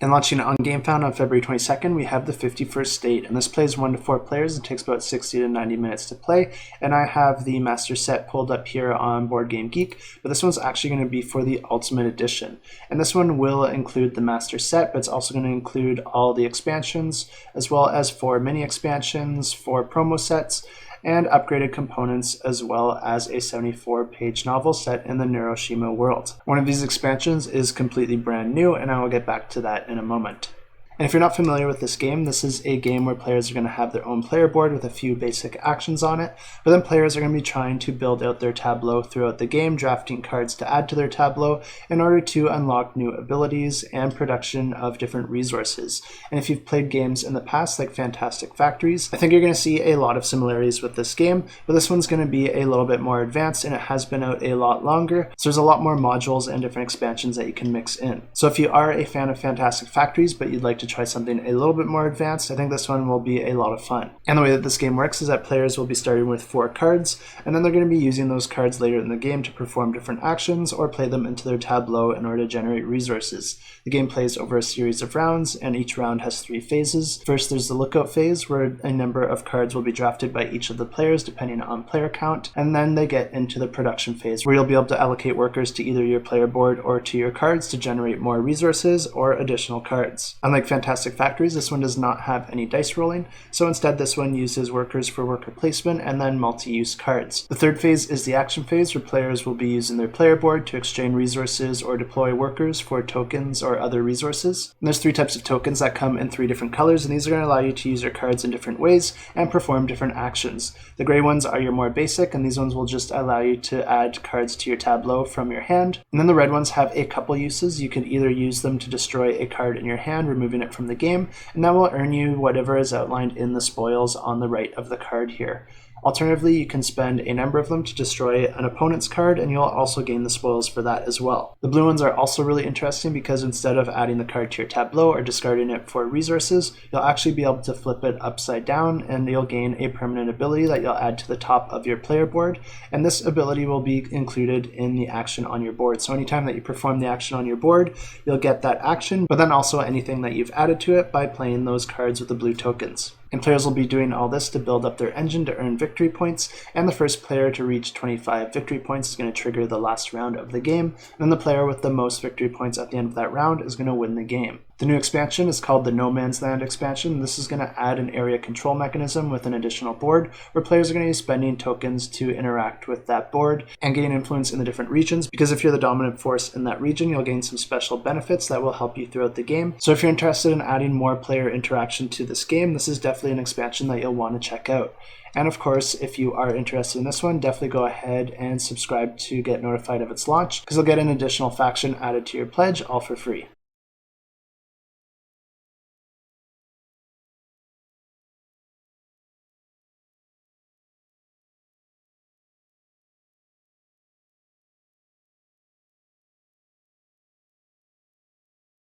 And launching on GameFound on February 22nd, we have the 51st State, and this plays 1 to 4 players. It takes about 60 to 90 minutes to play, and I have the master set pulled up here on Board Game Geek, but this one's actually going to be for the Ultimate Edition. And this one will include the master set, but it's also going to include all the expansions, as well as 4 mini expansions, 4 promo sets, and upgraded components, as well as a 74-page novel set in the Neuroshima world. One of these expansions is completely brand new, and I will get back to that in a moment. And if you're not familiar with this game, this is a game where players are going to have their own player board with a few basic actions on it, but then players are going to be trying to build out their tableau throughout the game, drafting cards to add to their tableau in order to unlock new abilities and production of different resources. And if you've played games in the past like Fantastic Factories, I think you're going to see a lot of similarities with this game, but this one's going to be a little bit more advanced, and it has been out a lot longer, so there's a lot more modules and different expansions that you can mix in. So if you are a fan of Fantastic Factories, but you'd like to try something a little bit more advanced, I think this one will be a lot of fun. And the way that this game works is that players will be starting with 4 cards, and then they're going to be using those cards later in the game to perform different actions or play them into their tableau in order to generate resources. The game plays over a series of rounds, and each round has 3 phases. First, there's the lookout phase, where a number of cards will be drafted by each of the players depending on player count, and then they get into the production phase, where you'll be able to allocate workers to either your player board or to your cards to generate more resources or additional cards. Unlike Fantastic Factories, this one does not have any dice rolling, so instead this one uses workers for worker placement and then multi-use cards. The third phase is the action phase, where players will be using their player board to exchange resources or deploy workers for tokens or other resources. And there's 3 types of tokens that come in 3 different colors, and these are going to allow you to use your cards in different ways and perform different actions. The gray ones are your more basic, and these ones will just allow you to add cards to your tableau from your hand. And then the red ones have a couple uses. You can either use them to destroy a card in your hand, removing it from the game, and that will earn you whatever is outlined in the spoils on the right of the card here. Alternatively, you can spend a number of them to destroy an opponent's card, and you'll also gain the spoils for that as well. The blue ones are also really interesting because instead of adding the card to your tableau or discarding it for resources, you'll actually be able to flip it upside down, and you'll gain a permanent ability that you'll add to the top of your player board, and this ability will be included in the action on your board. So anytime that you perform the action on your board, you'll get that action, but then also anything that you've added to it by playing those cards with the blue tokens. And players will be doing all this to build up their engine to earn victory points, and the first player to reach 25 victory points is going to trigger the last round of the game, and then the player with the most victory points at the end of that round is going to win the game. The new expansion is called the No Man's Land expansion. This is going to add an area control mechanism with an additional board, where players are going to be spending tokens to interact with that board and gain influence in the different regions, because if you're the dominant force in that region, you'll gain some special benefits that will help you throughout the game. So if you're interested in adding more player interaction to this game, this is definitely an expansion that you'll want to check out. And of course, if you are interested in this one, definitely go ahead and subscribe to get notified of its launch, because you'll get an additional faction added to your pledge, all for free.